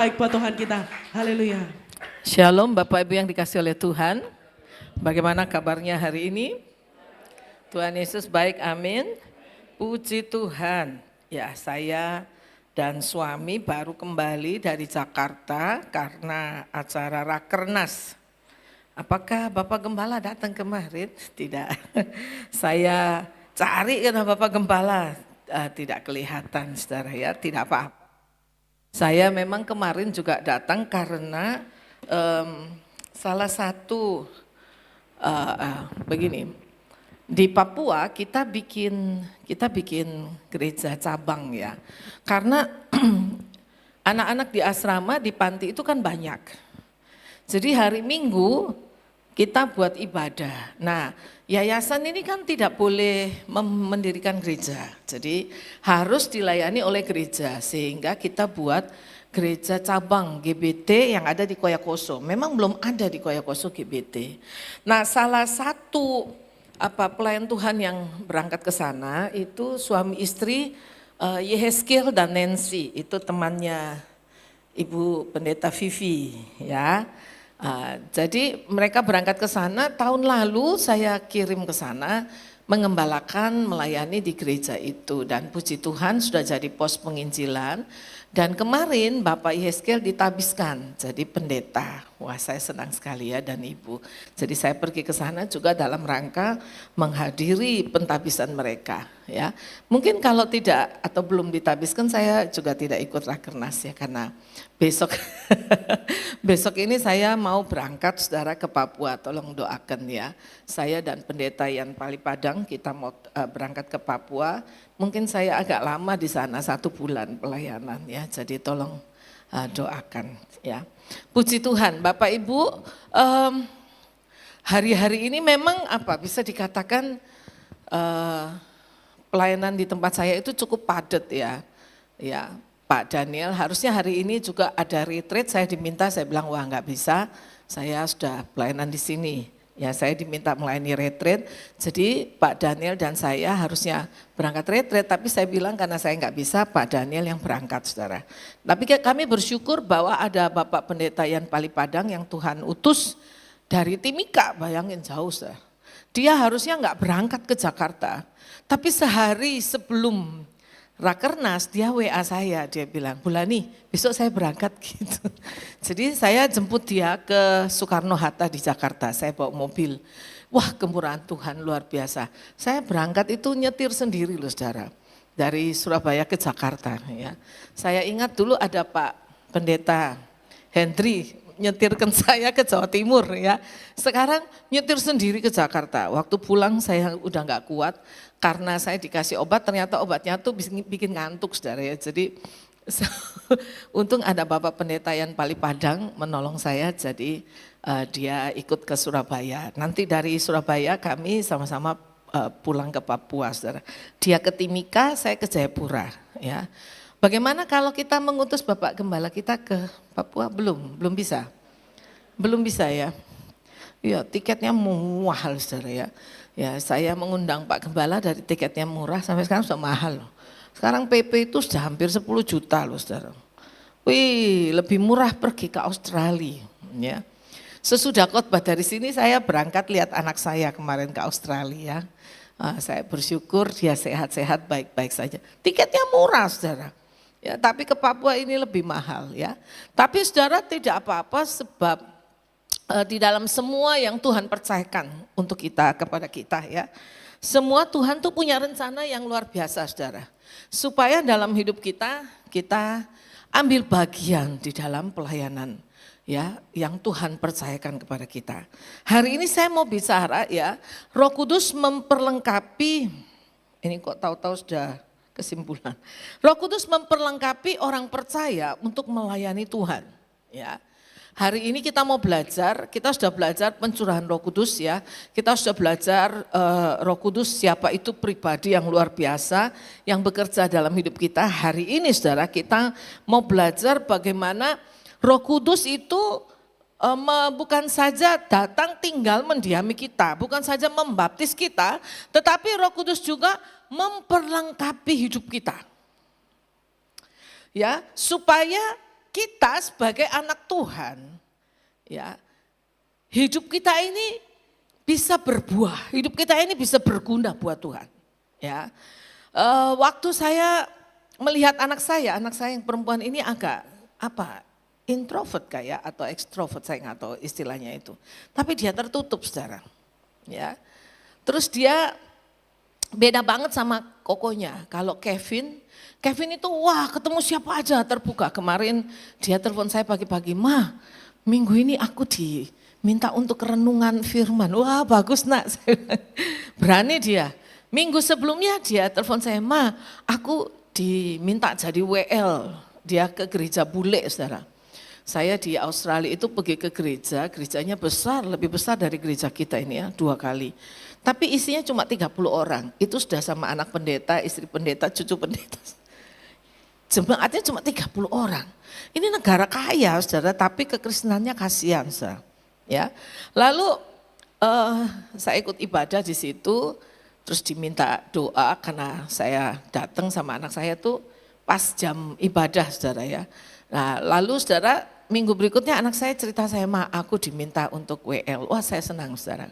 Baik buat Tuhan kita. Haleluya. Shalom Bapak Ibu yang dikasih oleh Tuhan. Bagaimana kabarnya hari ini? Tuhan Yesus baik, amin. Puji Tuhan. Ya, saya dan suami baru kembali dari Jakarta karena acara Rakernas. Apakah Bapak Gembala datang kemarin? Tidak. Saya cari karena Bapak Gembala tidak kelihatan, saudara ya, tidak apa-apa. Saya memang kemarin juga datang karena salah satu begini, di Papua kita bikin gereja cabang ya, karena anak-anak di asrama di panti itu kan banyak. Jadi hari Minggu kita buat ibadah. Nah, yayasan ini kan tidak boleh mendirikan gereja. Jadi harus dilayani oleh gereja sehingga kita buat gereja cabang GBT yang ada di Koyakoso. Memang belum ada di Koyakoso GBT. Nah, salah satu pelayan Tuhan yang berangkat ke sana itu suami istri Yehezkiel dan Nancy, itu temannya Ibu Pendeta Vivi ya. Jadi mereka berangkat ke sana, tahun lalu saya kirim ke sana mengembalakan, melayani di gereja itu, dan puji Tuhan sudah jadi pos penginjilan. Dan kemarin Bapak Yehezkiel ditabiskan jadi pendeta. Wah, saya senang sekali ya, dan Ibu. Jadi saya pergi ke sana juga dalam rangka menghadiri pentabisan mereka ya. Mungkin kalau tidak atau belum ditabiskan saya juga tidak ikut Rakernas ya, karena besok besok ini saya mau berangkat saudara ke Papua, tolong doakan ya. Saya dan pendeta Yan Palipadang kita mau berangkat ke Papua. Mungkin saya agak lama di sana, 1 bulan pelayanan ya, jadi tolong doakan ya. Puji Tuhan, Bapak Ibu, hari-hari ini memang bisa dikatakan pelayanan di tempat saya itu cukup padat ya. Ya, Pak Daniel harusnya hari ini juga ada retreat, saya diminta, saya bilang wah nggak bisa, saya sudah pelayanan di sini. Ya, saya diminta melayani retreat, jadi Pak Daniel dan saya harusnya berangkat retreat, tapi saya bilang karena saya nggak bisa, Pak Daniel yang berangkat saudara. Tapi kami bersyukur bahwa ada Bapak Pendeta Yan Palipadang yang Tuhan utus dari Timika, bayangin jauh saudara. Dia harusnya nggak berangkat ke Jakarta, tapi sehari sebelum Rakernas dia WA saya, dia bilang, Bulani besok saya berangkat gitu. Jadi saya jemput dia ke Soekarno-Hatta di Jakarta, saya bawa mobil. Wah, kemurahan Tuhan luar biasa. Saya berangkat itu nyetir sendiri loh saudara, dari Surabaya ke Jakarta ya. Saya ingat dulu ada Pak Pendeta Hendri nyetirkan saya ke Jawa Timur ya. Sekarang nyetir sendiri ke Jakarta. Waktu pulang saya udah nggak kuat karena saya dikasih obat, ternyata obatnya tuh bikin ngantuk saudara ya. Jadi untung ada Bapak Pendeta Yan Palipadang menolong saya, jadi dia ikut ke Surabaya. Nanti dari Surabaya kami sama-sama pulang ke Papua saudara. Dia ke Timika, saya ke Jayapura ya. Bagaimana kalau kita mengutus Bapak Gembala kita ke Papua? Belum bisa. Belum bisa ya. Ya, tiketnya mahal saudara ya. Ya, saya mengundang Pak Gembala dari tiketnya murah sampai sekarang sudah mahal loh. Sekarang PP itu sudah hampir 10 juta loh saudara. Wih, lebih murah pergi ke Australia ya. Sesudah khotbah dari sini saya berangkat lihat anak saya kemarin ke Australia. Saya bersyukur dia sehat-sehat, baik-baik saja. Tiketnya murah saudara. Ya, tapi ke Papua ini lebih mahal ya. Tapi saudara tidak apa-apa sebab di dalam semua yang Tuhan percayakan untuk kita, kepada kita ya. Semua Tuhan tuh punya rencana yang luar biasa saudara. Supaya dalam hidup kita, kita ambil bagian di dalam pelayanan ya yang Tuhan percayakan kepada kita. Hari ini saya mau bicara ya, Roh Kudus memperlengkapi, ini kok tahu-tahu sudah kesimpulan. Roh Kudus memperlengkapi orang percaya untuk melayani Tuhan ya. Hari ini kita mau belajar, kita sudah belajar pencurahan Roh Kudus ya. Kita sudah belajar Roh Kudus siapa itu pribadi yang luar biasa yang bekerja dalam hidup kita. Hari ini saudara kita mau belajar bagaimana Roh Kudus itu bukan saja datang tinggal mendiami kita, bukan saja membaptis kita, tetapi Roh Kudus juga memperlengkapi hidup kita. Ya, supaya kita sebagai anak Tuhan, ya, hidup kita ini bisa berbuah, hidup kita ini bisa berguna buat Tuhan. Ya, waktu saya melihat anak saya yang perempuan ini agak introvert kayak atau ekstrovert, saya nggak tahu istilahnya itu. Tapi dia tertutup, saudara. Ya, terus dia beda banget sama kokonya. Kalau Kevin itu wah ketemu siapa aja terbuka. Kemarin dia telepon saya pagi-pagi, "Ma, minggu ini aku diminta untuk renungan firman." Wah bagus nak, berani dia. Minggu sebelumnya dia telepon saya, "Ma, aku diminta jadi WL." Dia ke gereja bule, saudara. Saya di Australia itu pergi ke gerejanya besar, lebih besar dari gereja kita ini ya, 2 kali. Tapi isinya cuma 30 orang, itu sudah sama anak pendeta, istri pendeta, cucu pendeta. Jemaatnya cuma 30 orang. Ini negara kaya, saudara, tapi kekristenannya kasihan, saudara. Ya. Lalu saya ikut ibadah di situ, terus diminta doa karena saya datang sama anak saya tuh pas jam ibadah, saudara ya. Nah, lalu saudara, minggu berikutnya anak saya cerita saya, "Ma, aku diminta untuk WL." Wah, saya senang, saudara.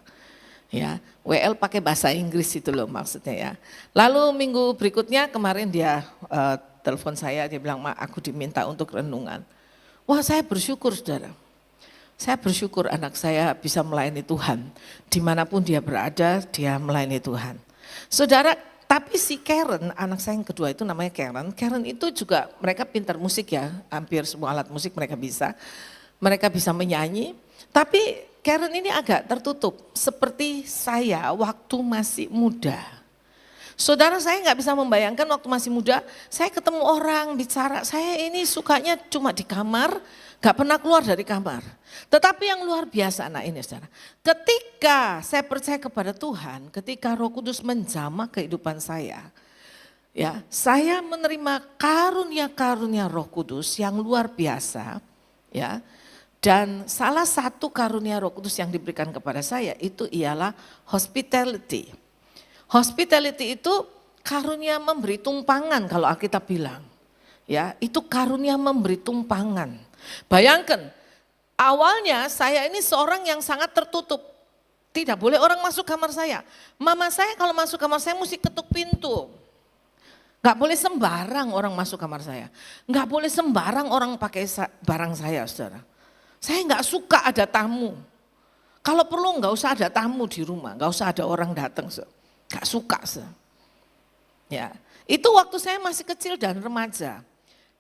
Ya, WL pakai bahasa Inggris itu loh maksudnya ya. Lalu minggu berikutnya kemarin dia telepon saya, dia bilang, "Ma, aku diminta untuk renungan." Wah, saya bersyukur, saudara. Saya bersyukur anak saya bisa melayani Tuhan. Dimanapun dia berada, dia melayani Tuhan. Saudara, tapi si Karen, anak saya yang kedua itu namanya Karen. Karen itu juga mereka pintar musik ya, hampir semua alat musik mereka bisa. Mereka bisa menyanyi, tapi Karen ini agak tertutup seperti saya waktu masih muda. Saudara, saya nggak bisa membayangkan waktu masih muda, saya ketemu orang bicara, saya ini sukanya cuma di kamar, nggak pernah keluar dari kamar. Tetapi yang luar biasa anak ini, saudara, ketika saya percaya kepada Tuhan, ketika Roh Kudus menjamah kehidupan saya, ya, saya menerima karunia-karunia Roh Kudus yang luar biasa, ya. Dan salah satu karunia Roh Kudus yang diberikan kepada saya itu ialah hospitality. Hospitality itu karunia memberi tumpangan kalau Alkitab bilang. Ya, itu karunia memberi tumpangan. Bayangkan, awalnya saya ini seorang yang sangat tertutup. Tidak boleh orang masuk kamar saya. Mama saya kalau masuk kamar saya mesti ketuk pintu. Gak boleh sembarang orang masuk kamar saya. Gak boleh sembarang orang pakai barang saya, saudara. Saya nggak suka ada tamu. Kalau perlu nggak usah ada tamu di rumah, nggak usah ada orang datang, nggak suka. Ya, itu waktu saya masih kecil dan remaja.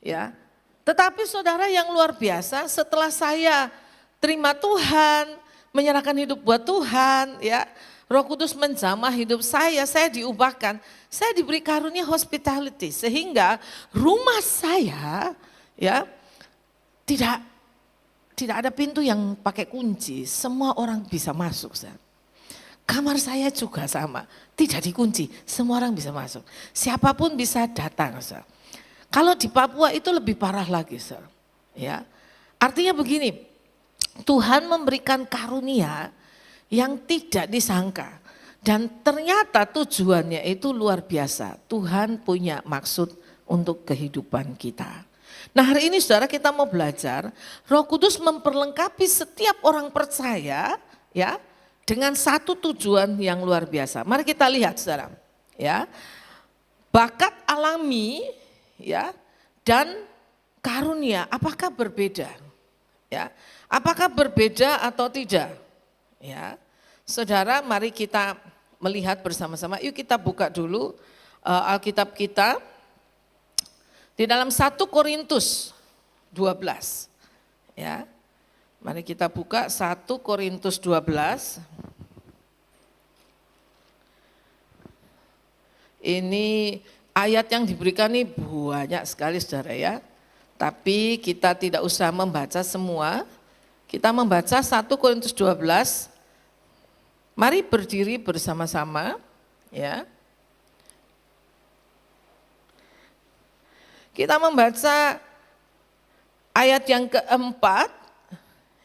Ya, tetapi saudara yang luar biasa, setelah saya terima Tuhan, menyerahkan hidup buat Tuhan, ya, Roh Kudus menjamah hidup saya diubahkan. Saya diberi karunia hospitality sehingga rumah saya, ya, tidak ada pintu yang pakai kunci, semua orang bisa masuk. Kamar saya juga sama, tidak dikunci, semua orang bisa masuk. Siapapun bisa datang. Kalau di Papua itu lebih parah lagi. Ya. Artinya begini, Tuhan memberikan karunia yang tidak disangka. Dan ternyata tujuannya itu luar biasa. Tuhan punya maksud untuk kehidupan kita. Nah, hari ini saudara kita mau belajar, Roh Kudus memperlengkapi setiap orang percaya ya dengan satu tujuan yang luar biasa. Mari kita lihat saudara, ya. Bakat alami ya dan karunia apakah berbeda? Ya. Apakah berbeda atau tidak? Ya. Saudara, mari kita melihat bersama-sama. Yuk kita buka dulu Alkitab kita. Di dalam 1 Korintus 12, ya, mari kita buka 1 Korintus 12. Ini ayat yang diberikan ini banyak sekali saudara ya, tapi kita tidak usah membaca semua, kita membaca 1 Korintus 12, mari berdiri bersama-sama ya. Kita membaca ayat yang keempat,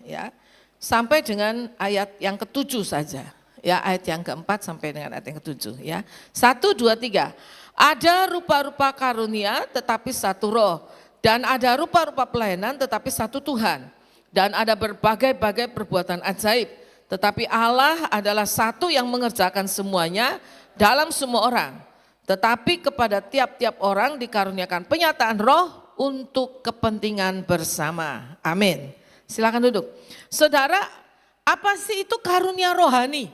ya, sampai dengan ayat yang ketujuh saja. Ya, ayat yang keempat sampai dengan ayat yang ketujuh. Ya, 1, 2, 3. Ada rupa-rupa karunia, tetapi satu roh. Dan ada rupa-rupa pelayanan tetapi satu Tuhan. Dan ada berbagai-bagai perbuatan ajaib. Tetapi Allah adalah satu yang mengerjakan semuanya dalam semua orang. Tetapi kepada tiap-tiap orang dikaruniakan penyataan roh untuk kepentingan bersama. Amin. Silakan duduk. Saudara, apa sih itu karunia rohani?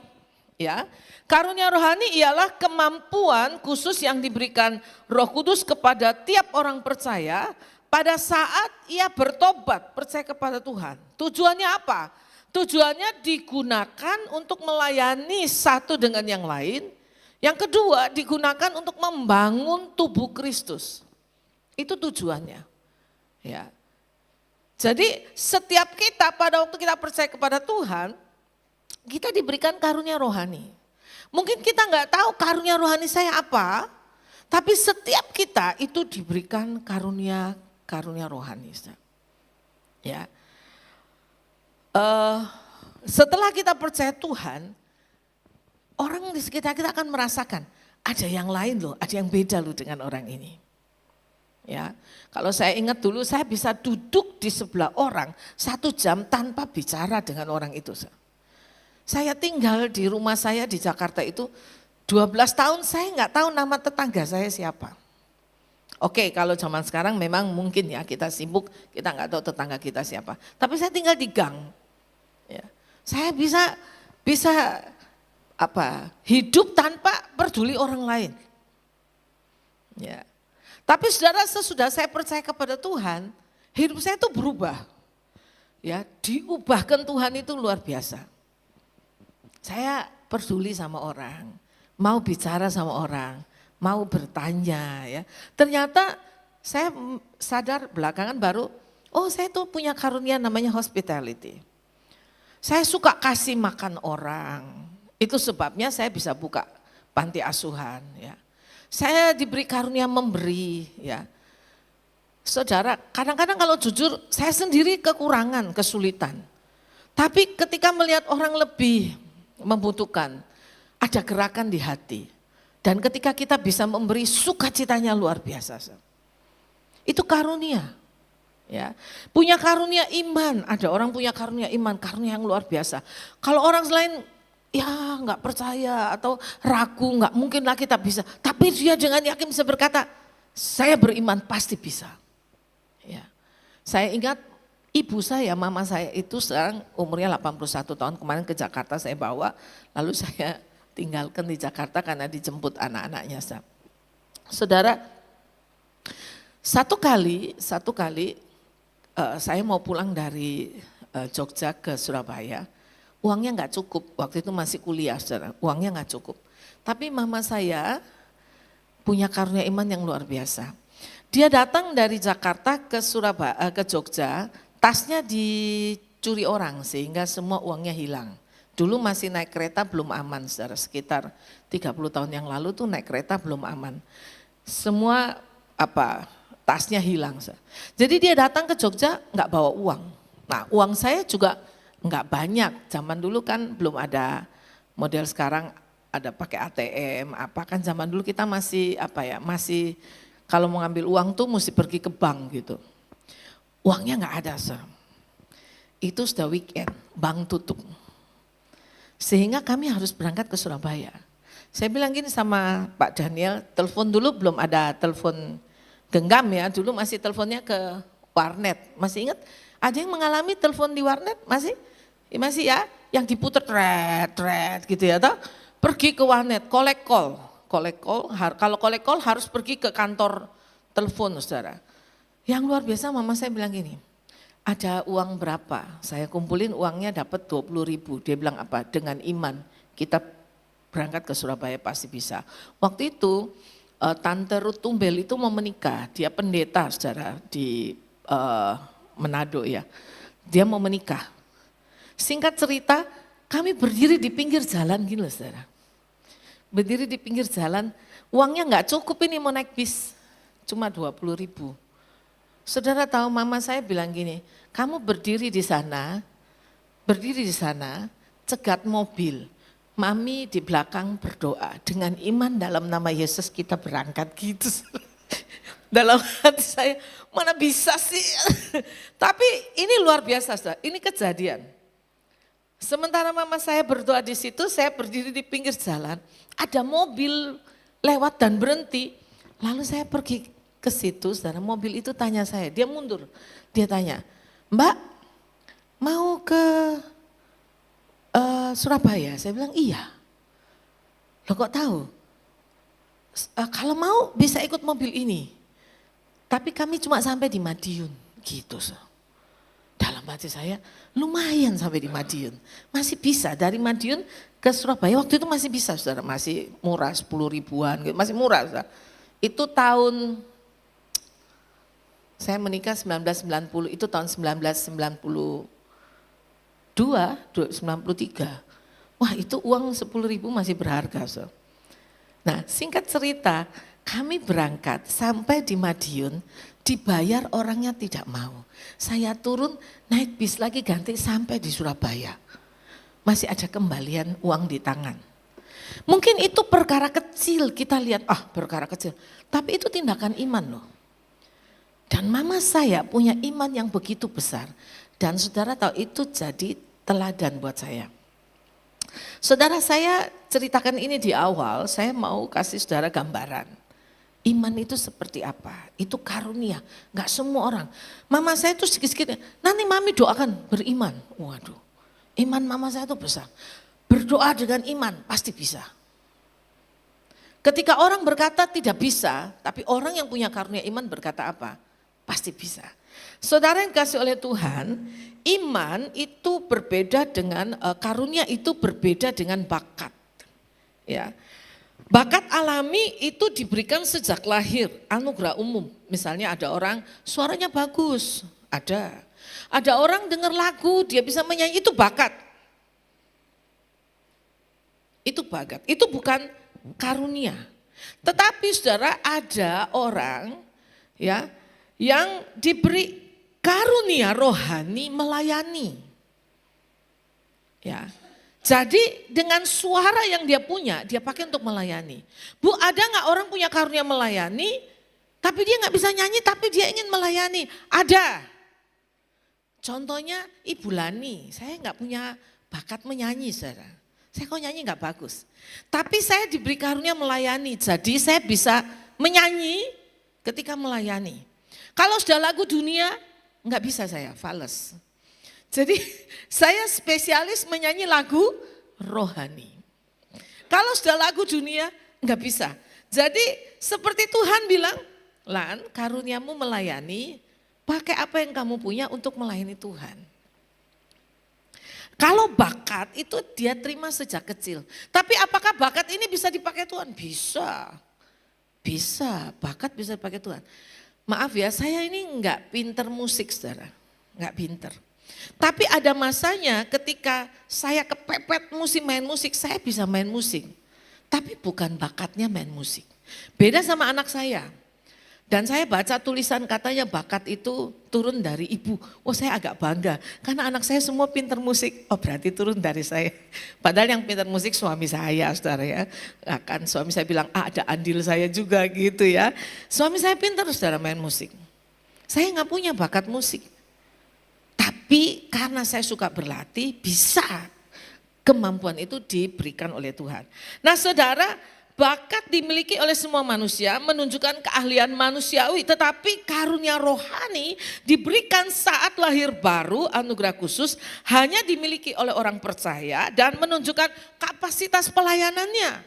Ya, karunia rohani ialah kemampuan khusus yang diberikan Roh Kudus kepada tiap orang percaya pada saat ia bertobat, percaya kepada Tuhan. Tujuannya apa? Tujuannya digunakan untuk melayani satu dengan yang lain. Yang kedua digunakan untuk membangun tubuh Kristus. Itu tujuannya. Ya. Jadi setiap kita pada waktu kita percaya kepada Tuhan, kita diberikan karunia rohani. Mungkin kita nggak tahu karunia rohani saya apa, tapi setiap kita itu diberikan karunia rohani. Ya. Setelah kita percaya Tuhan, orang di sekitar kita akan merasakan ada yang lain loh, ada yang beda loh dengan orang ini. Ya, kalau saya ingat dulu saya bisa duduk di sebelah orang 1 jam tanpa bicara dengan orang itu. Saya tinggal di rumah saya di Jakarta itu 12 tahun saya nggak tahu nama tetangga saya siapa. Oke, kalau zaman sekarang memang mungkin ya kita sibuk, kita nggak tahu tetangga kita siapa. Tapi saya tinggal di gang. Ya. Saya bisa hidup tanpa peduli orang lain. Ya. Tapi saudara, sesudah saya percaya kepada Tuhan, hidup saya itu berubah. Ya, diubahkan Tuhan itu luar biasa. Saya peduli sama orang, mau bicara sama orang, mau bertanya ya. Ternyata saya sadar belakangan baru, oh saya tuh punya karunia namanya hospitality. Saya suka kasih makan orang, itu sebabnya saya bisa buka panti asuhan ya. Saya diberi karunia memberi ya. Saudara, kadang-kadang kalau jujur saya sendiri kekurangan, kesulitan. Tapi ketika melihat orang lebih membutuhkan, ada gerakan di hati. Dan ketika kita bisa memberi, sukacitanya luar biasa. Itu karunia. Ya, punya karunia iman, ada orang punya karunia iman, karunia yang luar biasa. Kalau orang lain ya nggak percaya atau ragu, nggak mungkinlah kita bisa. Tapi dia dengan yakin bisa berkata, saya beriman pasti bisa. Ya, saya ingat ibu saya, mama saya itu sekarang umurnya 81 tahun, kemarin ke Jakarta saya bawa, lalu saya tinggalkan di Jakarta karena dijemput anak-anaknya. Saudara, satu kali saya mau pulang dari Jogja ke Surabaya, uangnya nggak cukup, waktu itu masih kuliah saudara, uangnya nggak cukup. Tapi mama saya punya karunia iman yang luar biasa. Dia datang dari Jakarta ke Surabaya, ke Jogja, tasnya dicuri orang sehingga semua uangnya hilang. Dulu masih naik kereta belum aman saudara, sekitar 30 tahun yang lalu tuh naik kereta belum aman. Semua tasnya hilang. Jadi dia datang ke Jogja nggak bawa uang. Nah uang saya juga nggak banyak. Zaman dulu kan belum ada model sekarang ada pakai ATM. Kan zaman dulu kita masih masih kalau mau ngambil uang tuh mesti pergi ke bank gitu. Uangnya nggak ada. Itu sudah weekend, bank tutup. Sehingga kami harus berangkat ke Surabaya. Saya bilang gini sama Pak Daniel, telepon dulu belum ada telepon genggam ya, dulu masih teleponnya ke warnet. Masih ingat ada yang mengalami telepon di warnet? Masih ya, yang diputer tret gitu ya toh. Pergi ke warnet, collect call. Kalau collect call harus pergi ke kantor telepon saudara. Yang luar biasa mama saya bilang gini, ada uang berapa? Saya kumpulin uangnya dapat 20.000. Dia bilang apa? Dengan iman kita berangkat ke Surabaya pasti bisa. Waktu itu Tante Ruth Tumbel itu mau menikah, dia pendeta saudara di Manado ya. Dia mau menikah. Singkat cerita, kami berdiri di pinggir jalan gini loh saudara. Berdiri di pinggir jalan, uangnya nggak cukup ini mau naik bis, cuma 20.000. Saudara tahu mama saya bilang gini, kamu berdiri di sana, cegat mobil. Mami di belakang berdoa, dengan iman dalam nama Yesus kita berangkat gitu. Dalam hati saya, mana bisa sih? Tapi ini luar biasa, saudara. Ini kejadian. Sementara mama saya berdoa di situ, saya berdiri di pinggir jalan. Ada mobil lewat dan berhenti. Lalu saya pergi ke situ, saudara. Mobil itu tanya saya, dia mundur. Dia tanya, Mbak mau ke Surabaya? Saya bilang iya. Loh kok tahu? Kalau mau bisa ikut mobil ini. Tapi kami cuma sampai di Madiun, gitu. Dalam hati saya, lumayan sampai di Madiun. Masih bisa, dari Madiun ke Surabaya, waktu itu masih bisa, saudara. Masih murah, 10 ribuan, gitu. Masih murah. Saudara. Itu tahun, saya menikah 1990, itu tahun 1992, 93. Wah itu uang 10 ribu masih berharga. Saudara. Nah singkat cerita, kami berangkat sampai di Madiun, dibayar orangnya tidak mau. Saya turun naik bis lagi ganti sampai di Surabaya. Masih ada kembalian uang di tangan. Mungkin itu perkara kecil, kita lihat perkara kecil. Tapi itu tindakan iman loh. Dan mama saya punya iman yang begitu besar. Dan saudara tahu itu jadi teladan buat saya. Saudara saya ceritakan ini di awal, saya mau kasih saudara gambaran. Iman itu seperti apa? Itu karunia, gak semua orang. Mama saya itu sedikit-sedikit, nanti mami doakan beriman. Waduh, iman mama saya itu besar. Berdoa dengan iman pasti bisa. Ketika orang berkata tidak bisa, tapi orang yang punya karunia iman berkata apa? Pasti bisa. Saudara yang dikasih oleh Tuhan, iman itu berbeda dengan, karunia itu berbeda dengan bakat. Ya. Bakat alami itu diberikan sejak lahir, anugerah umum. Misalnya ada orang suaranya bagus, ada. Ada orang dengar lagu, dia bisa menyanyi, itu bakat. Itu bakat, itu bukan karunia. Tetapi saudara ada orang ya yang diberi karunia rohani melayani. Ya. Jadi dengan suara yang dia punya, dia pakai untuk melayani. Bu, ada nggak orang punya karunia melayani, tapi dia nggak bisa nyanyi, tapi dia ingin melayani? Ada. Contohnya Ibu Lani, saya nggak punya bakat menyanyi, saudara. Saya kok nyanyi nggak bagus. Tapi saya diberi karunia melayani, jadi saya bisa menyanyi ketika melayani. Kalau sudah lagu dunia, nggak bisa saya, fales. Jadi saya spesialis menyanyi lagu rohani. Kalau sudah lagu dunia enggak bisa. Jadi seperti Tuhan bilang, Lan karuniamu melayani, pakai apa yang kamu punya untuk melayani Tuhan. Kalau bakat itu dia terima sejak kecil. Tapi apakah bakat ini bisa dipakai Tuhan? Bisa. Bisa, bakat bisa dipakai Tuhan. Maaf ya, saya ini enggak pinter musik saudara, enggak pinter. Tapi ada masanya ketika saya kepepet main musik, saya bisa main musik. Tapi bukan bakatnya main musik. Beda sama anak saya. Dan saya baca tulisan katanya bakat itu turun dari ibu. Oh saya agak bangga karena anak saya semua pinter musik. Oh berarti turun dari saya. Padahal yang pinter musik suami saya saudara ya. Kan suami saya bilang ada andil saya juga gitu ya. Suami saya pinter saudara main musik. Saya nggak punya bakat musik. Tapi karena saya suka berlatih bisa kemampuan itu diberikan oleh Tuhan. Nah saudara, bakat dimiliki oleh semua manusia menunjukkan keahlian manusiawi, tetapi karunia rohani diberikan saat lahir baru, anugerah khusus hanya dimiliki oleh orang percaya dan menunjukkan kapasitas pelayanannya.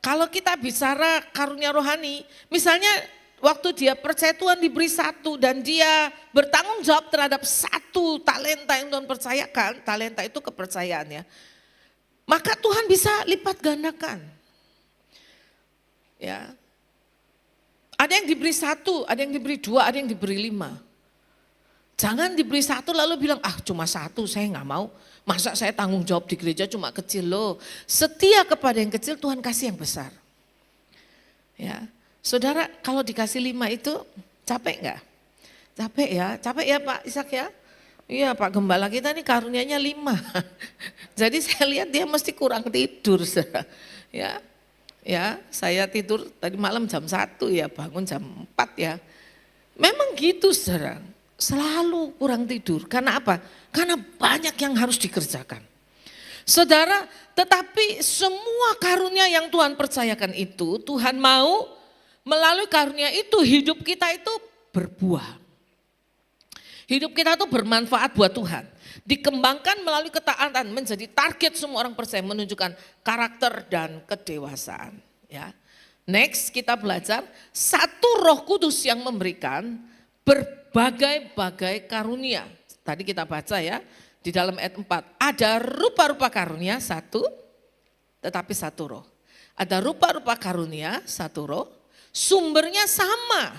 Kalau kita bicara karunia rohani, misalnya waktu dia percaya Tuhan diberi satu dan dia bertanggung jawab terhadap satu talenta yang Tuhan percayakan, talenta itu kepercayaan ya. Maka Tuhan bisa lipat gandakan. Ya. Ada yang diberi satu, ada yang diberi dua, ada yang diberi 5. Jangan diberi satu lalu bilang, cuma satu saya nggak mau. Masa saya tanggung jawab di gereja cuma kecil loh. Setia kepada yang kecil Tuhan kasih yang besar. Ya. Saudara kalau dikasih 5 itu capek nggak? Capek ya Pak Ishak ya? Iya Pak Gembala kita nih karunianya 5. Jadi saya lihat dia mesti kurang tidur. Ya. Ya, saya tidur tadi malam jam 1 ya, bangun jam 4 ya. Memang gitu saudara, selalu kurang tidur. Karena apa? Karena banyak yang harus dikerjakan. Saudara, tetapi semua karunia yang Tuhan percayakan itu, Tuhan mau melalui karunia itu hidup kita itu berbuah. Hidup kita itu bermanfaat buat Tuhan. Dikembangkan melalui ketaatan menjadi target semua orang percaya, menunjukkan karakter dan kedewasaan. Ya. Next kita belajar satu Roh Kudus yang memberikan berbagai-bagai karunia. Tadi kita baca ya di dalam ayat 4. Ada rupa-rupa karunia satu, tetapi satu roh. Ada rupa-rupa karunia satu roh, sumbernya sama.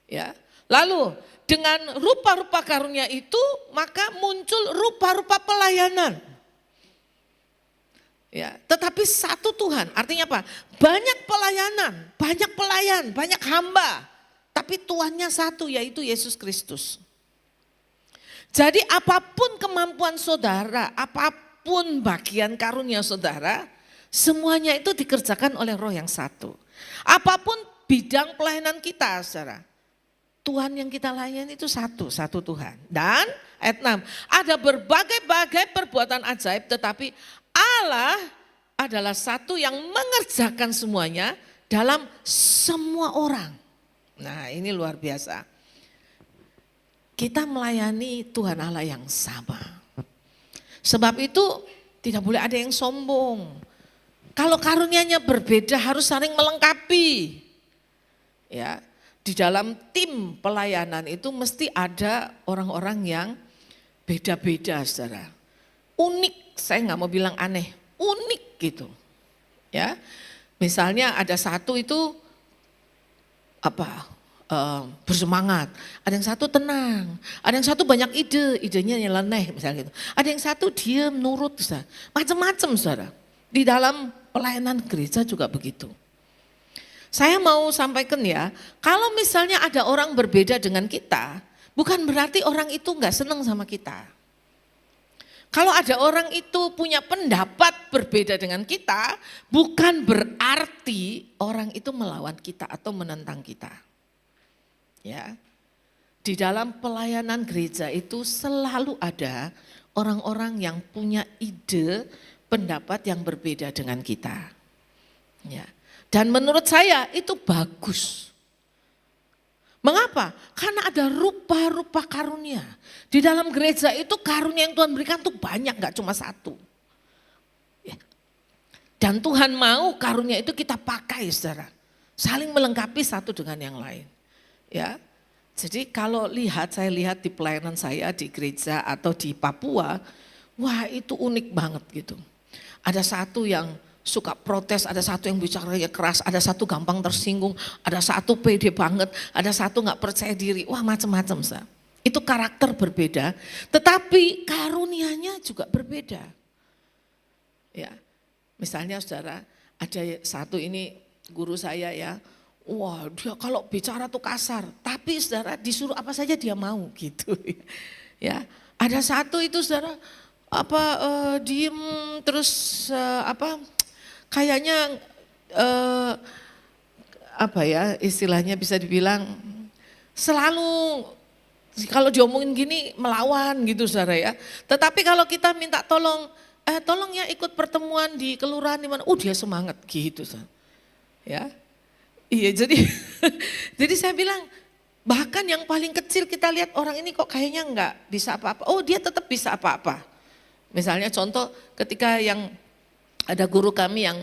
Ya. Lalu dengan rupa-rupa karunia itu maka muncul rupa-rupa pelayanan. Ya, tetapi satu Tuhan, artinya apa? Banyak pelayanan, banyak pelayan, banyak hamba. Tapi Tuhannya satu, yaitu Yesus Kristus. Jadi apapun kemampuan saudara, apapun bagian karunia saudara, semuanya itu dikerjakan oleh Roh yang satu. Apapun bidang pelayanan kita saudara, Tuhan yang kita layani itu satu Tuhan. Dan ayat 6, ada berbagai-bagai perbuatan ajaib, tetapi Allah adalah satu yang mengerjakan semuanya dalam semua orang. Nah ini luar biasa. Kita melayani Tuhan Allah yang sama. Sebab itu tidak boleh ada yang sombong. Kalau karunianya berbeda harus saling melengkapi. Ya, di dalam tim pelayanan itu mesti ada orang-orang yang beda-beda saudara. Unik, saya nggak mau bilang aneh, unik gitu. Ya, misalnya ada satu itu bersemangat, ada yang satu tenang, ada yang satu banyak idenya nyeleneh misalnya gitu. Ada yang satu diam, nurut, macam-macam saudara. Di dalam pelayanan gereja juga begitu. Saya mau sampaikan ya, kalau misalnya ada orang berbeda dengan kita, bukan berarti orang itu nggak senang sama kita. Kalau ada orang itu punya pendapat berbeda dengan kita, bukan berarti orang itu melawan kita atau menentang kita. Ya, di dalam pelayanan gereja itu selalu ada orang-orang yang punya ide, pendapat yang berbeda dengan kita. Ya, dan menurut saya itu bagus. Mengapa? Karena ada rupa-rupa karunia. Di dalam gereja itu karunia yang Tuhan berikan tuh banyak, gak cuma satu. Ya. Dan Tuhan mau karunia itu kita pakai saudara. Saling melengkapi satu dengan yang lain. Ya. Jadi kalau saya lihat di pelayanan saya di gereja atau di Papua, wah itu unik banget gitu. Ada satu yang suka protes, ada satu yang bicaranya keras, ada satu gampang tersinggung, ada satu pede banget, ada satu gak percaya diri, wah macam-macam. Itu karakter berbeda, tetapi karunianya juga berbeda. Ya, misalnya saudara, ada satu ini guru saya ya, wah dia kalau bicara tuh kasar, tapi saudara disuruh apa saja dia mau gitu. Ya, ada satu itu saudara, diem terus kayaknya istilahnya bisa dibilang selalu kalau diomongin gini melawan gitu saudara ya. Tetapi kalau kita minta tolong ya ikut pertemuan di kelurahan di mana, dia semangat gitu saudara. Ya, iya jadi jadi saya bilang bahkan yang paling kecil kita lihat orang ini kok kayaknya enggak bisa apa-apa, dia tetap bisa apa-apa. Misalnya contoh ketika yang ada guru kami yang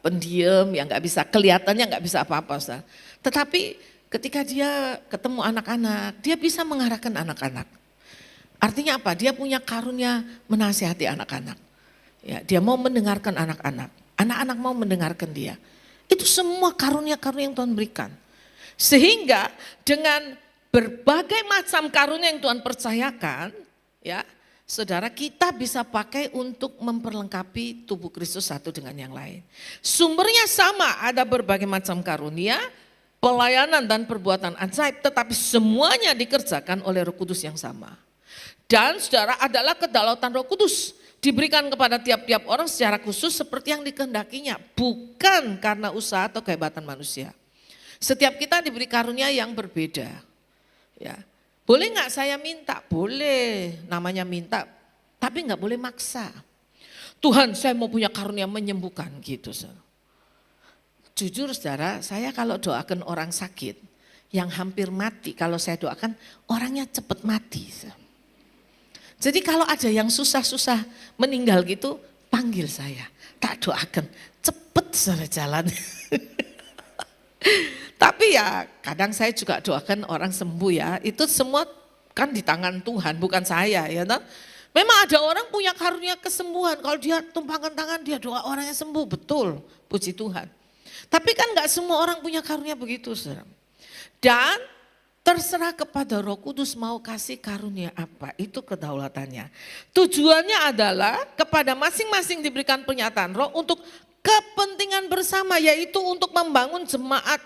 pendiam, yang nggak bisa kelihatannya nggak bisa apa-apa, Ustaz. Tetapi ketika dia ketemu anak-anak, dia bisa mengarahkan anak-anak. Artinya apa? Dia punya karunia menasihati anak-anak. Ya, dia mau mendengarkan anak-anak. Anak-anak mau mendengarkan dia. Itu semua karunia-karunia yang Tuhan berikan. Sehingga dengan berbagai macam karunia yang Tuhan percayakan, ya. Saudara, kita bisa pakai untuk memperlengkapi tubuh Kristus satu dengan yang lain. Sumbernya sama, ada berbagai macam karunia, pelayanan dan perbuatan ajaib, tetapi semuanya dikerjakan oleh Roh Kudus yang sama. Dan saudara adalah kedaulatan Roh Kudus. diberikan kepada tiap-tiap orang secara khusus seperti yang dikehendakinya, bukan karena usaha atau kehebatan manusia. Setiap kita diberi karunia yang berbeda. Ya, boleh nggak saya minta? Boleh, namanya minta, tapi nggak boleh maksa. Tuhan, saya mau punya karunia menyembuhkan gitu. Jujur saudara, saya kalau doakan orang sakit yang hampir mati, kalau saya doakan orangnya cepat mati. Jadi kalau ada yang susah-susah meninggal gitu, panggil saya, tak doakan, cepet saudara jalan. Tapi ya kadang saya juga doakan orang sembuh ya, itu semua kan di tangan Tuhan, bukan saya ya. Memang ada orang punya karunia kesembuhan, kalau dia tumpangkan tangan dia doa orangnya sembuh, betul, puji Tuhan. Tapi kan gak semua orang punya karunia begitu saudara. Dan terserah kepada Roh Kudus mau kasih karunia apa, itu kedaulatannya. Tujuannya adalah kepada masing-masing diberikan pernyataan Roh untuk kepentingan bersama, yaitu untuk membangun jemaat,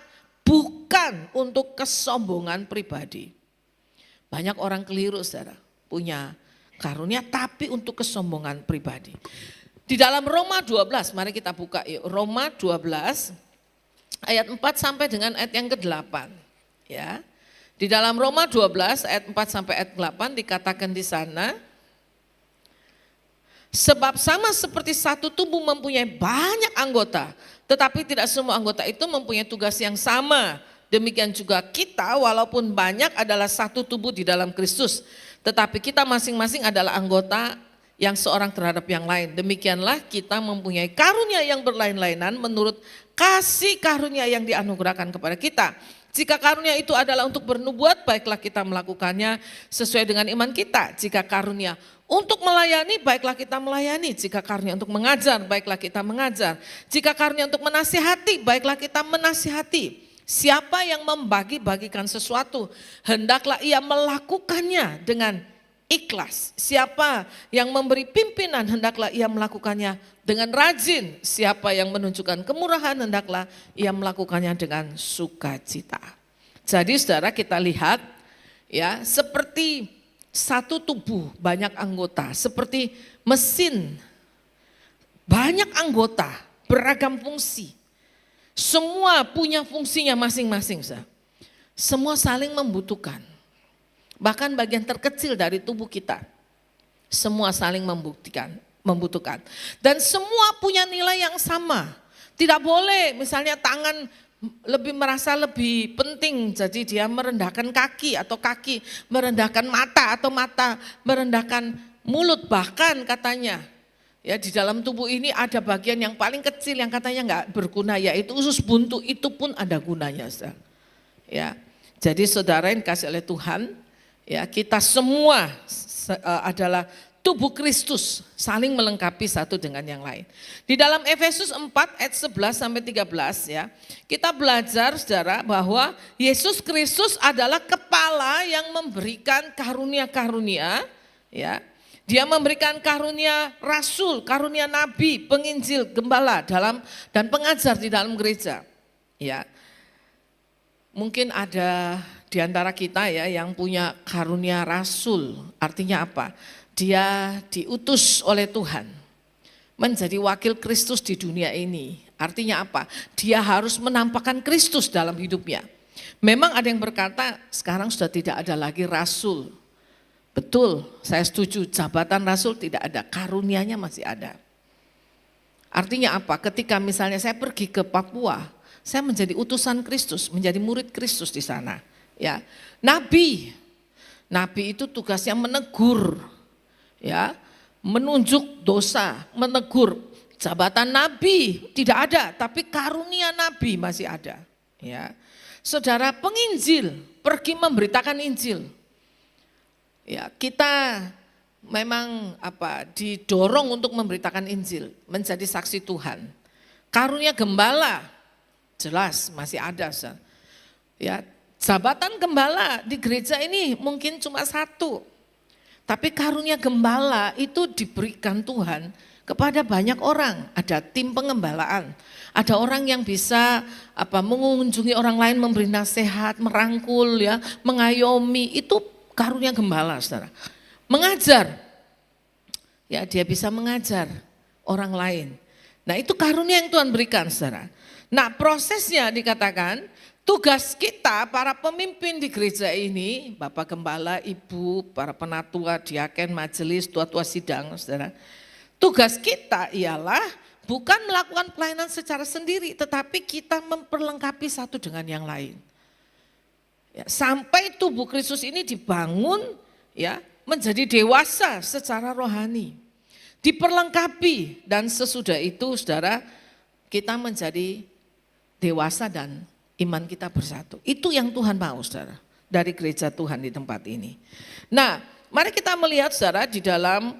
bukan untuk kesombongan pribadi. Banyak orang keliru saudara, punya karunia tapi untuk kesombongan pribadi. Di dalam Roma 12, mari kita buka yuk, Roma 12 ayat 4 sampai dengan ayat yang ke-8 ya. Di dalam Roma 12 ayat 4 sampai ayat 8 dikatakan di sana, sebab sama seperti satu tubuh mempunyai banyak anggota, tetapi tidak semua anggota itu mempunyai tugas yang sama. Demikian juga kita walaupun banyak adalah satu tubuh di dalam Kristus, tetapi kita masing-masing adalah anggota yang seorang terhadap yang lain. Demikianlah kita mempunyai karunia yang berlain-lainan menurut kasih karunia yang dianugerahkan kepada kita. Jika karunia itu adalah untuk bernubuat, baiklah kita melakukannya sesuai dengan iman kita. Jika karunia untuk melayani, baiklah kita melayani. Jika karunia untuk mengajar, baiklah kita mengajar. Jika karunia untuk menasihati, baiklah kita menasihati. Siapa yang membagi-bagikan sesuatu, hendaklah ia melakukannya dengan ikhlas. Siapa yang memberi pimpinan, hendaklah ia melakukannya dengan rajin. Siapa yang menunjukkan kemurahan, hendaklah ia melakukannya dengan sukacita. Jadi saudara, kita lihat ya, seperti satu tubuh banyak anggota, seperti mesin banyak anggota, beragam fungsi. Semua punya fungsinya masing-masing. Semua saling membutuhkan. Bahkan bagian terkecil dari tubuh kita, semua saling membutuhkan. Dan semua punya nilai yang sama. Tidak boleh misalnya tangan merasa lebih penting, jadi dia merendahkan kaki, atau kaki merendahkan mata, atau mata merendahkan mulut. Bahkan katanya ya, di dalam tubuh ini ada bagian yang paling kecil yang katanya enggak berguna, yaitu usus buntu, itu pun ada gunanya. Ya, jadi saudara yang dikasih oleh Tuhan, ya, kita semua adalah tubuh Kristus, saling melengkapi satu dengan yang lain. Di dalam Efesus 4 ayat 11 sampai 13 ya, kita belajar saudara bahwa Yesus Kristus adalah kepala yang memberikan karunia-karunia ya. Dia memberikan karunia rasul, karunia nabi, penginjil, gembala dan pengajar di dalam gereja. Ya. Mungkin ada di antara kita ya yang punya karunia rasul. Artinya apa? Dia diutus oleh Tuhan menjadi wakil Kristus di dunia ini. Artinya apa? Dia harus menampakkan Kristus dalam hidupnya. Memang ada yang berkata sekarang sudah tidak ada lagi rasul. Betul, saya setuju, jabatan rasul tidak ada, karunianya masih ada. Artinya apa? Ketika misalnya saya pergi ke Papua, saya menjadi utusan Kristus, menjadi murid Kristus di sana. Ya, nabi itu tugasnya menegur, ya, menunjuk dosa, menegur. Jabatan nabi tidak ada, tapi karunia nabi masih ada. Ya, saudara, penginjil pergi memberitakan Injil. Ya, kita memang didorong untuk memberitakan Injil, menjadi saksi Tuhan. Karunia gembala jelas masih ada. Ya, jabatan gembala di gereja ini mungkin cuma satu. Tapi karunia gembala itu diberikan Tuhan kepada banyak orang. Ada tim pengembalaan, ada orang yang bisa mengunjungi orang lain, memberi nasihat, merangkul ya, mengayomi, itu karunia gembala, saudara. Mengajar, Ya, dia bisa mengajar orang lain. Nah, itu karunia yang Tuhan berikan, saudara. Nah, prosesnya dikatakan tugas kita para pemimpin di gereja ini, Bapak Gembala, Ibu, para penatua, diaken, majelis, tua-tua sidang, saudara. Tugas kita ialah bukan melakukan pelayanan secara sendiri, tetapi kita memperlengkapi satu dengan yang lain. Ya, sampai tubuh Kristus ini dibangun, ya, menjadi dewasa secara rohani. Diperlengkapi dan sesudah itu saudara kita menjadi dewasa dan iman kita bersatu. Itu yang Tuhan mau saudara dari gereja Tuhan di tempat ini. Nah mari kita melihat saudara di dalam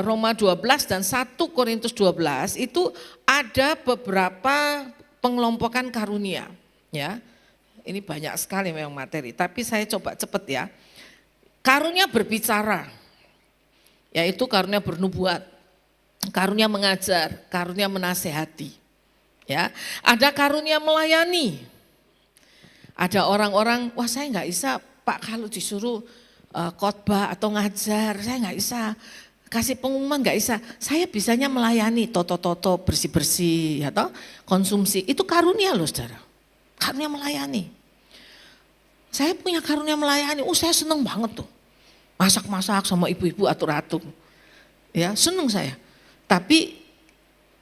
Roma 12 dan 1 Korintus 12 itu ada beberapa pengelompokan karunia. Ya, ini banyak sekali memang materi tapi saya coba cepat ya. Karunia berbicara, yaitu karunia bernubuat, karunia mengajar, karunia menasehati. Ya, ada karunia melayani. Ada orang-orang, wah saya nggak bisa Pak kalau disuruh khotbah atau ngajar, saya nggak bisa. Kasih pengumuman nggak bisa. Saya bisanya melayani, toto-toto, bersih-bersih, atau konsumsi. Itu karunia loh saudara. Karunia melayani. Saya punya karunia melayani, saya seneng banget tuh. Masak-masak sama ibu-ibu atur-atur. Ya, seneng saya. Tapi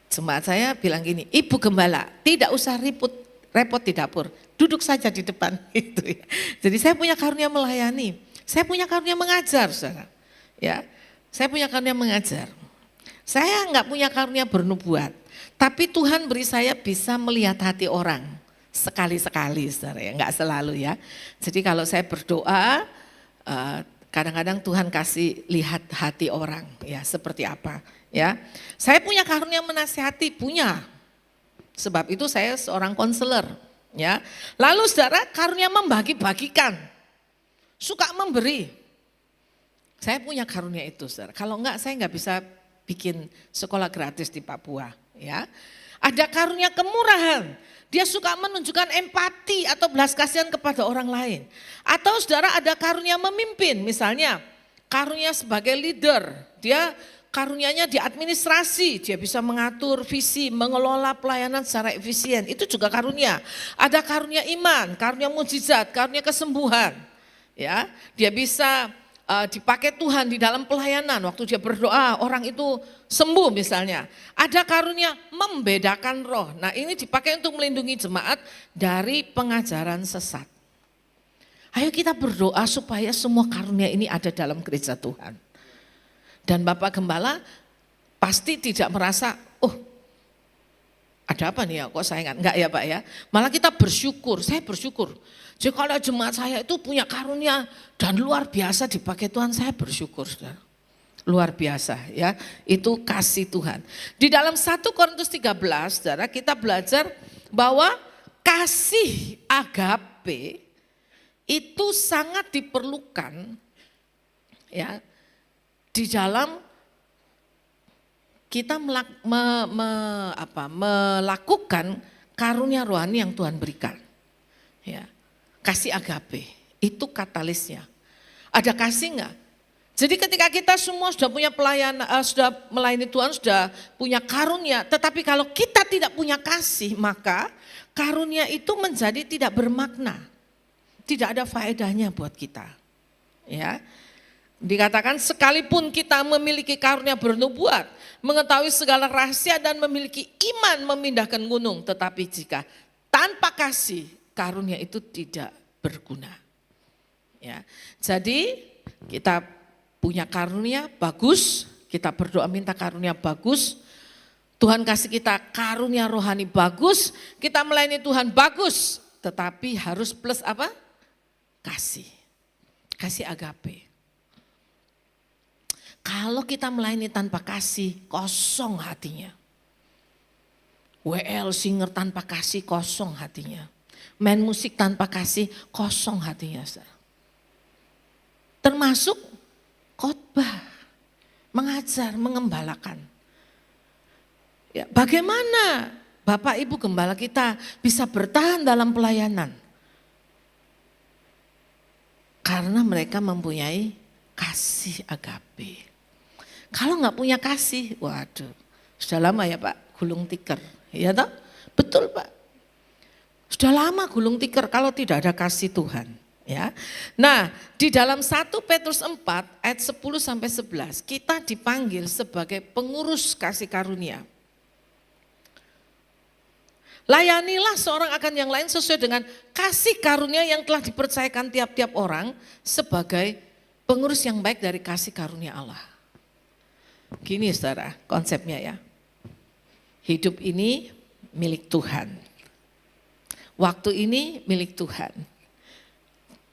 jemaat saya bilang gini, Ibu Gembala tidak usah repot di dapur, duduk saja di depan. Gitu ya. Jadi saya punya karunia melayani, saya punya karunia mengajar, saudara. Ya, saya punya karunia mengajar. Saya enggak punya karunia bernubuat, tapi Tuhan beri saya bisa melihat hati orang sekali-sekali, saudara ya, enggak selalu ya. Jadi kalau saya berdoa, kadang-kadang Tuhan kasih lihat hati orang ya seperti apa ya. Saya punya karunia menasihati, punya. Sebab itu saya seorang konselor ya. Lalu saudara karunia membagi-bagikan, suka memberi. Saya punya karunia itu saudara. Kalau enggak saya enggak bisa bikin sekolah gratis di Papua ya. Ada karunia kemurahan. Dia suka menunjukkan empati atau belas kasihan kepada orang lain. Atau saudara ada karunia memimpin, misalnya karunia sebagai leader. Dia karunianya di administrasi, dia bisa mengatur visi, mengelola pelayanan secara efisien. Itu juga karunia. Ada karunia iman, karunia mujizat, karunia kesembuhan. Ya, dia bisa dipakai Tuhan di dalam pelayanan, waktu dia berdoa orang itu sembuh misalnya. Ada karunia membedakan roh, nah ini dipakai untuk melindungi jemaat dari pengajaran sesat. Ayo kita berdoa supaya semua karunia ini ada dalam gereja Tuhan. Dan Bapak Gembala pasti tidak merasa, ada apa nih ya kok saya enggak ya Pak ya. Malah kita bersyukur, saya bersyukur. Jadi kalau jemaat saya itu punya karunia dan luar biasa dipakai Tuhan, saya bersyukur saudara. Luar biasa ya, itu kasih Tuhan. Di dalam 1 Korintus 13 saudara kita belajar bahwa kasih agape itu sangat diperlukan ya di dalam kita melakukan karunia rohani yang Tuhan berikan. Ya. Kasih agape, itu katalisnya. Ada kasih enggak? Jadi ketika kita semua sudah punya pelayanan, sudah melayani Tuhan, sudah punya karunia, tetapi kalau kita tidak punya kasih, maka karunia itu menjadi tidak bermakna. Tidak ada faedahnya buat kita. Ya. Dikatakan sekalipun kita memiliki karunia bernubuat, mengetahui segala rahasia dan memiliki iman memindahkan gunung, tetapi jika tanpa kasih, karunia itu tidak berguna. Ya. Jadi kita punya karunia bagus, kita berdoa minta karunia bagus, Tuhan kasih kita karunia rohani bagus, kita melayani Tuhan bagus, tetapi harus plus apa? Kasih. Kasih agape. Kalau kita melayani tanpa kasih, kosong hatinya. WL singer tanpa kasih, kosong hatinya. Main musik tanpa kasih, kosong hatinya. Termasuk khotbah, mengajar, mengembalakan. Ya, bagaimana Bapak Ibu Gembala kita bisa bertahan dalam pelayanan? Karena mereka mempunyai kasih agape. Kalau nggak punya kasih, waduh, sudah lama ya Pak gulung tikar, ya toh? Betul Pak. Sudah lama gulung tikar kalau tidak ada kasih Tuhan. Ya. Nah, di dalam 1 Petrus 4 ayat 10 sampai 11 kita dipanggil sebagai pengurus kasih karunia. Layanilah seorang akan yang lain sesuai dengan kasih karunia yang telah dipercayakan tiap-tiap orang sebagai pengurus yang baik dari kasih karunia Allah. Gini saudara, konsepnya ya. Hidup ini milik Tuhan. Waktu ini milik Tuhan.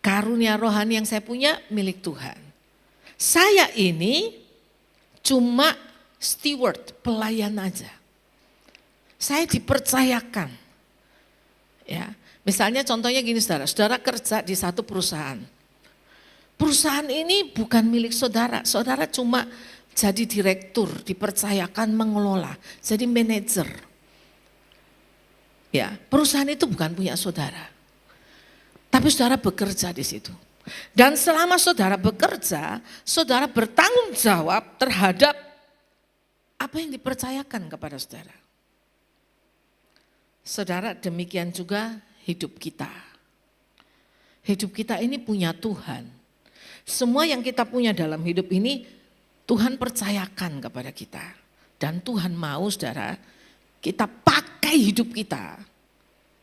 Karunia rohani yang saya punya milik Tuhan. Saya ini cuma steward, pelayan aja. Saya dipercayakan. Ya, misalnya contohnya gini saudara, saudara kerja di satu perusahaan. Perusahaan ini bukan milik saudara, saudara cuma jadi direktur, dipercayakan mengelola, jadi manajer. Ya, perusahaan itu bukan punya saudara. Tapi saudara bekerja di situ. Dan selama saudara bekerja, saudara bertanggung jawab terhadap apa yang dipercayakan kepada saudara. Saudara, demikian juga hidup kita. Hidup kita ini punya Tuhan. Semua yang kita punya dalam hidup ini Tuhan percayakan kepada kita. Dan Tuhan mau saudara, kita pakai hidup kita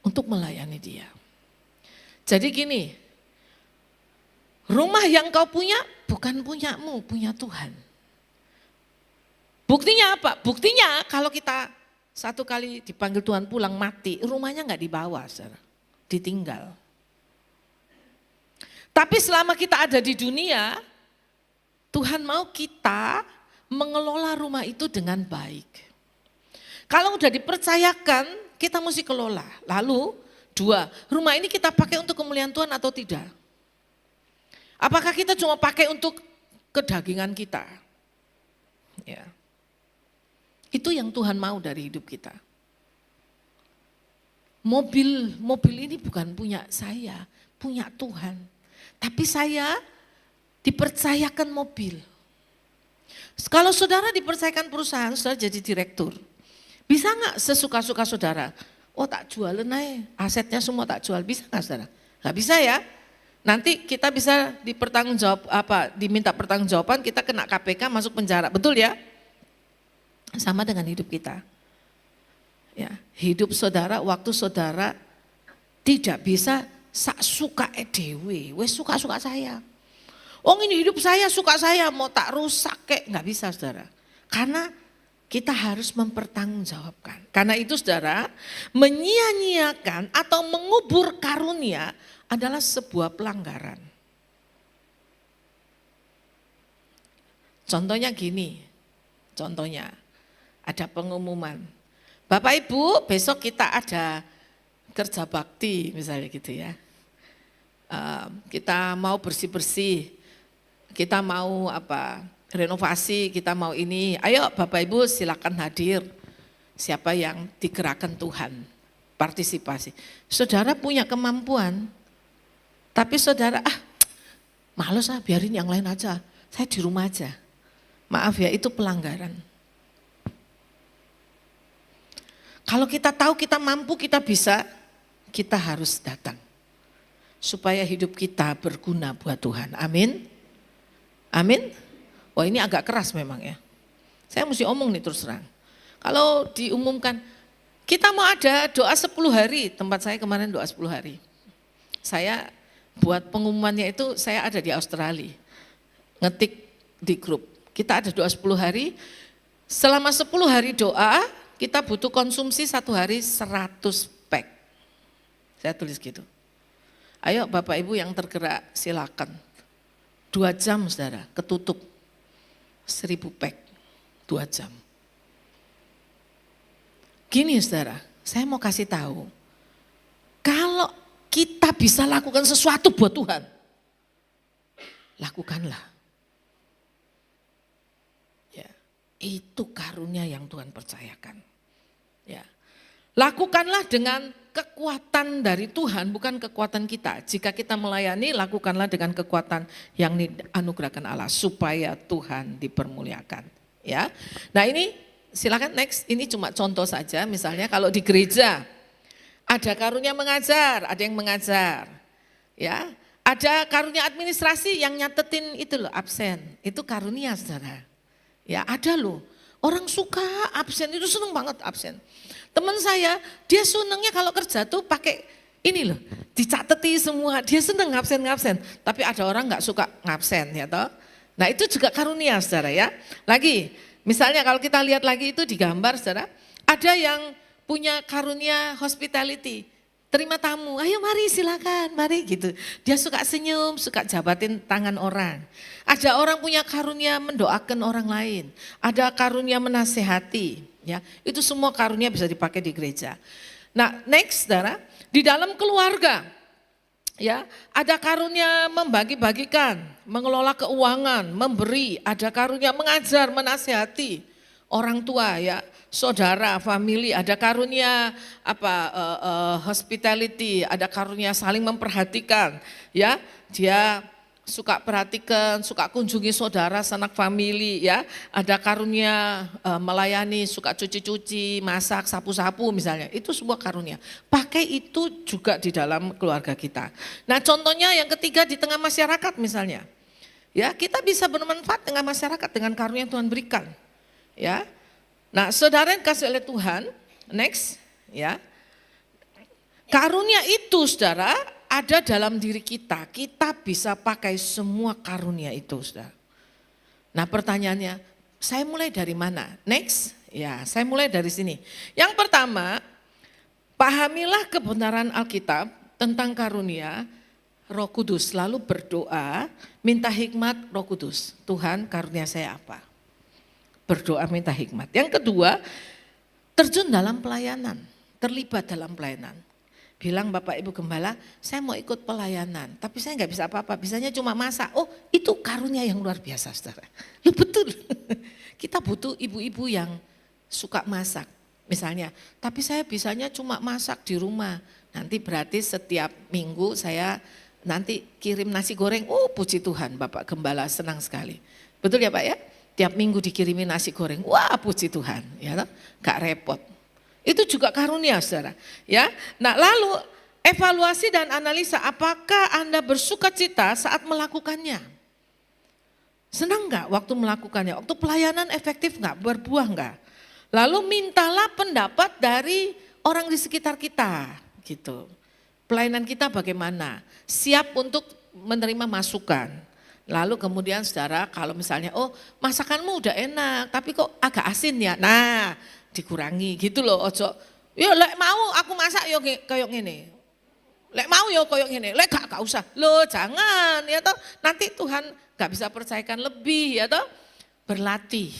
untuk melayani Dia. Jadi gini, rumah yang kau punya bukan punyamu, punya Tuhan. Buktinya apa? Buktinya kalau kita satu kali dipanggil Tuhan pulang mati, rumahnya nggak dibawa, saudara, ditinggal. Tapi selama kita ada di dunia, Tuhan mau kita mengelola rumah itu dengan baik. Kalau udah dipercayakan, kita mesti kelola. Lalu, 2, rumah ini kita pakai untuk kemuliaan Tuhan atau tidak? Apakah kita cuma pakai untuk kedagingan kita? Ya. Itu yang Tuhan mau dari hidup kita. Mobil ini bukan punya saya, punya Tuhan. Tapi saya dipercayakan mobil. Kalau saudara dipercayakan perusahaan, saudara jadi direktur. Bisa nggak sesuka-suka saudara? Oh tak jualin aja, asetnya semua tak jual. Bisa nggak saudara? Nggak bisa ya. Nanti kita bisa diminta pertanggungjawaban, kita kena KPK masuk penjara. Betul ya? Sama dengan hidup kita. Ya, hidup saudara, waktu saudara tidak bisa sak suka dewe, wes suka-suka saya. Oh ini hidup saya, suka saya, mau tak rusak kayak nggak bisa saudara. Karena kita harus mempertanggungjawabkan. Karena itu saudara, menyia-nyiakan atau mengubur karunia adalah sebuah pelanggaran. Contohnya gini, ada pengumuman, Bapak Ibu besok kita ada kerja bakti misalnya gitu ya. Kita mau bersih-bersih, kita mau renovasi, kita mau ini, ayo Bapak Ibu silakan hadir. Siapa yang digerakkan Tuhan, partisipasi. Saudara punya kemampuan, tapi saudara males biarin yang lain aja, saya di rumah aja. Maaf ya, itu pelanggaran. Kalau kita tahu kita mampu, kita bisa, kita harus datang. Supaya hidup kita berguna buat Tuhan. Amin. Amin. Wah ini agak keras memang ya. Saya mesti omong nih terus terang. Kalau diumumkan, kita mau ada doa 10 hari, tempat saya kemarin doa 10 hari. Saya buat pengumumannya itu, saya ada di Australia. Ngetik di grup, kita ada doa 10 hari. Selama 10 hari doa, kita butuh konsumsi 1 hari 100 pack. Saya tulis gitu. Ayo Bapak Ibu yang tergerak silakan. 2 jam saudara, ketutup. 1000 pack, 2 jam. Gini saudara, saya mau kasih tahu. Kalau kita bisa lakukan sesuatu buat Tuhan, lakukanlah. Ya, itu karunia yang Tuhan percayakan. Ya. Lakukanlah dengan kekuatan dari Tuhan, bukan kekuatan kita. Jika kita melayani, lakukanlah dengan kekuatan yang dianugerahkan Allah supaya Tuhan dipermuliakan. Ya. Nah ini silakan next, ini cuma contoh saja. Misalnya kalau di gereja ada karunia mengajar, ada yang mengajar. Ya, ada karunia administrasi yang nyatetin itu loh absen. Itu karunia saudara. Ya ada loh. Orang suka absen, itu seneng banget absen. Teman saya, dia senengnya kalau kerja tuh pakai ini loh, dicateti semua. Dia seneng ngabsen. Tapi ada orang nggak suka ngabsen ya toh. Nah itu juga karunia saudara ya. Lagi, misalnya kalau kita lihat lagi itu di gambar saudara, ada yang punya karunia hospitality, terima tamu, ayo mari silakan, mari gitu. Dia suka senyum, suka jabatin tangan orang. Ada orang punya karunia mendoakan orang lain, ada karunia menasehati, ya itu semua karunia bisa dipakai di gereja. Nah next saudara, di dalam keluarga, ya, ada karunia membagi-bagikan, mengelola keuangan, memberi, ada karunia mengajar, menasihati orang tua ya, saudara, family, ada karunia hospitality, ada karunia saling memperhatikan, ya. Dia suka perhatikan, suka kunjungi saudara, sanak family ya. Ada karunia melayani, suka cuci-cuci, masak, sapu-sapu misalnya. Itu sebuah karunia. Pakai itu juga di dalam keluarga kita. Nah contohnya yang ketiga di tengah masyarakat misalnya. Ya kita bisa bermanfaat dengan masyarakat dengan karunia yang Tuhan berikan. Ya. Nah saudara yang kasih oleh Tuhan, next ya. Karunia itu saudara ada dalam diri kita bisa pakai semua karunia itu saudara. Nah pertanyaannya, saya mulai dari mana? Next, ya saya mulai dari sini. Yang pertama, pahamilah kebenaran Alkitab tentang karunia Roh Kudus. Lalu berdoa, minta hikmat Roh Kudus. Tuhan karunia saya apa? Berdoa minta hikmat. Yang kedua, terjun dalam pelayanan, terlibat dalam pelayanan. Bilang Bapak Ibu Gembala, saya mau ikut pelayanan, tapi saya nggak bisa apa-apa, bisanya cuma masak. Oh itu karunia yang luar biasa saudara. Loh betul, kita butuh ibu-ibu yang suka masak. Misalnya, tapi saya bisanya cuma masak di rumah. Nanti berarti setiap minggu saya nanti kirim nasi goreng. Oh puji Tuhan Bapak Gembala senang sekali. Betul ya Pak ya? Tiap minggu dikirimin nasi goreng. Wah puji Tuhan, ya gak repot. Itu juga karunia saudara. Ya. Nah lalu evaluasi dan analisa apakah Anda bersuka cita saat melakukannya. Senang enggak waktu melakukannya? Waktu pelayanan efektif enggak? Berbuah enggak? Lalu mintalah pendapat dari orang di sekitar kita. Gitu. Pelayanan kita bagaimana? Siap untuk menerima masukan. Lalu kemudian saudara kalau misalnya oh masakanmu udah enak tapi kok agak asin ya. Nah dikurangi gitu loh, ojo. Yo lek mau aku masak yo kayak gini. Lek mau yo kayak gini, lek gak usah. Loh jangan ya toh. Nanti Tuhan gak bisa percayakan lebih ya toh. Berlatih,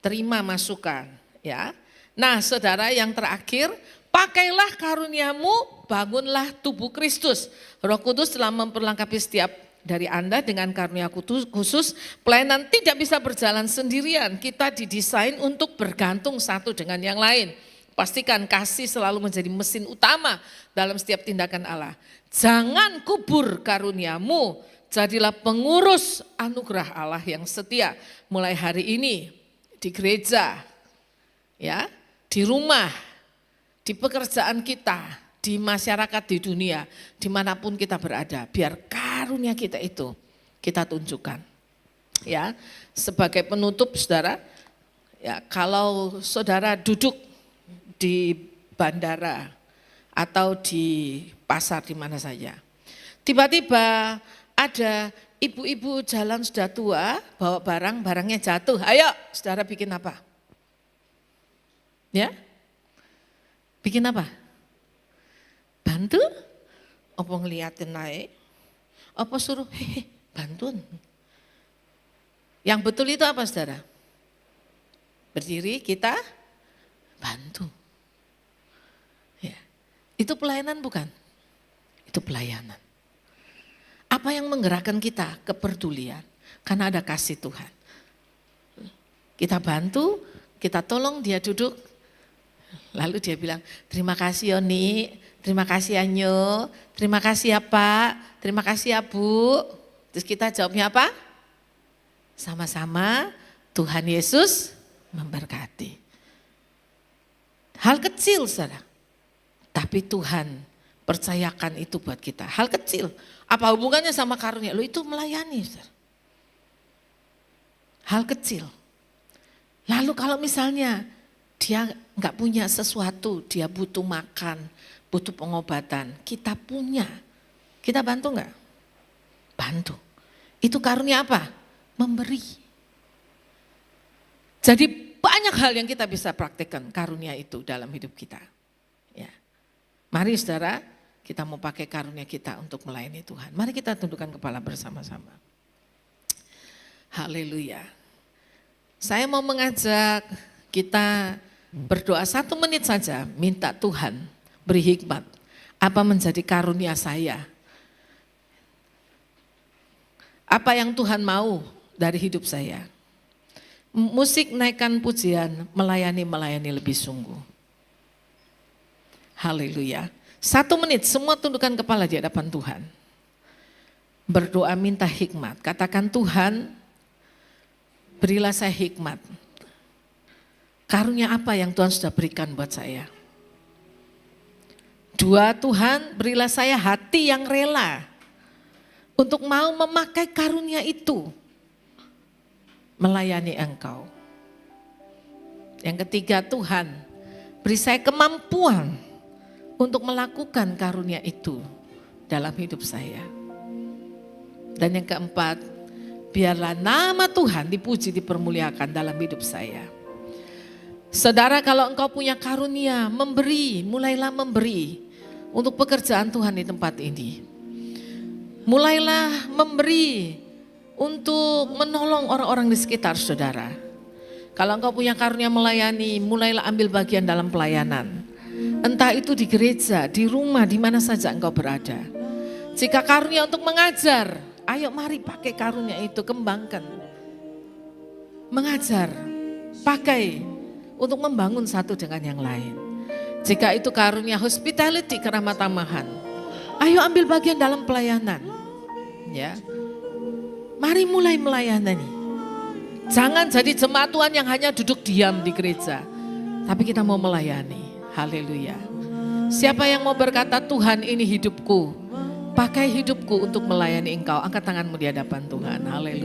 terima masukan ya. Nah saudara yang terakhir, pakailah karuniamu, bangunlah tubuh Kristus. Roh Kudus telah memperlengkapi setiap dari Anda dengan karunia khusus, pelayanan tidak bisa berjalan sendirian. Kita didesain untuk bergantung satu dengan yang lain. Pastikan kasih selalu menjadi mesin utama dalam setiap tindakan Allah. Jangan kubur karuniamu, jadilah pengurus anugerah Allah yang setia. Mulai hari ini di gereja, ya, di rumah, di pekerjaan kita, di masyarakat, di dunia, dimanapun kita berada, biar karunia kita itu kita tunjukkan. Ya, sebagai penutup saudara, ya kalau saudara duduk di bandara atau di pasar di mana saja, tiba-tiba ada ibu-ibu jalan sudah tua, bawa barang, barangnya jatuh, ayo saudara bikin apa? Ya, bikin apa? Bantu? Apa ngeliatin naik? Apa suruh hehe bantuin? Yang betul itu apa saudara? Berdiri kita bantu. Ya. Itu pelayanan bukan? Itu pelayanan. Apa yang menggerakkan kita? Kepedulian. Karena ada kasih Tuhan. Kita bantu, kita tolong dia duduk. Lalu dia bilang, terima kasih Yoni, terima kasih Anyo, terima kasih ya Pak, terima kasih ya Bu. Terus kita jawabnya apa? Sama-sama, Tuhan Yesus memberkati. Hal kecil, saudara. Tapi Tuhan percayakan itu buat kita. Hal kecil. Apa hubungannya sama karunia? Lo itu melayani, saudara. Hal kecil. Lalu kalau misalnya dia nggak punya sesuatu, dia butuh makan, butuh pengobatan, kita punya. Kita bantu nggak? Bantu. Itu karunia apa? Memberi. Jadi banyak hal yang kita bisa praktekkan karunia itu dalam hidup kita. Ya. Mari saudara, kita mau pakai karunia kita untuk melayani Tuhan. Mari kita tundukkan kepala bersama-sama. Haleluya. Saya mau mengajak kita berdoa 1 menit saja, minta Tuhan beri hikmat. Apa menjadi karunia saya? Apa yang Tuhan mau dari hidup saya? Musik naikkan pujian, melayani lebih sungguh. Haleluya. 1 menit, semua tundukkan kepala di hadapan Tuhan. Berdoa minta hikmat, katakan Tuhan, berilah saya hikmat. Karunia apa yang Tuhan sudah berikan buat saya? 2, Tuhan berilah saya hati yang rela untuk mau memakai karunia itu. Melayani Engkau. Yang ketiga, Tuhan beri saya kemampuan untuk melakukan karunia itu dalam hidup saya. Dan yang keempat, biarlah nama Tuhan dipuji, dipermuliakan dalam hidup saya. Saudara, kalau engkau punya karunia, memberi, mulailah memberi untuk pekerjaan Tuhan di tempat ini. Mulailah memberi untuk menolong orang-orang di sekitar saudara. Kalau engkau punya karunia melayani, mulailah ambil bagian dalam pelayanan. Entah itu di gereja, di rumah, di mana saja engkau berada. Jika karunia untuk mengajar, ayo mari pakai karunia itu, kembangkan. Mengajar, pakai untuk membangun satu dengan yang lain. Jika itu karunia hospitality, keramah tamahan, ayo ambil bagian dalam pelayanan. Ya. Mari mulai melayani. Jangan jadi jemaat Tuhan yang hanya duduk diam di gereja. Tapi kita mau melayani. Haleluya. Siapa yang mau berkata, Tuhan ini hidupku. Pakai hidupku untuk melayani Engkau. Angkat tanganmu di hadapan Tuhan. Haleluya.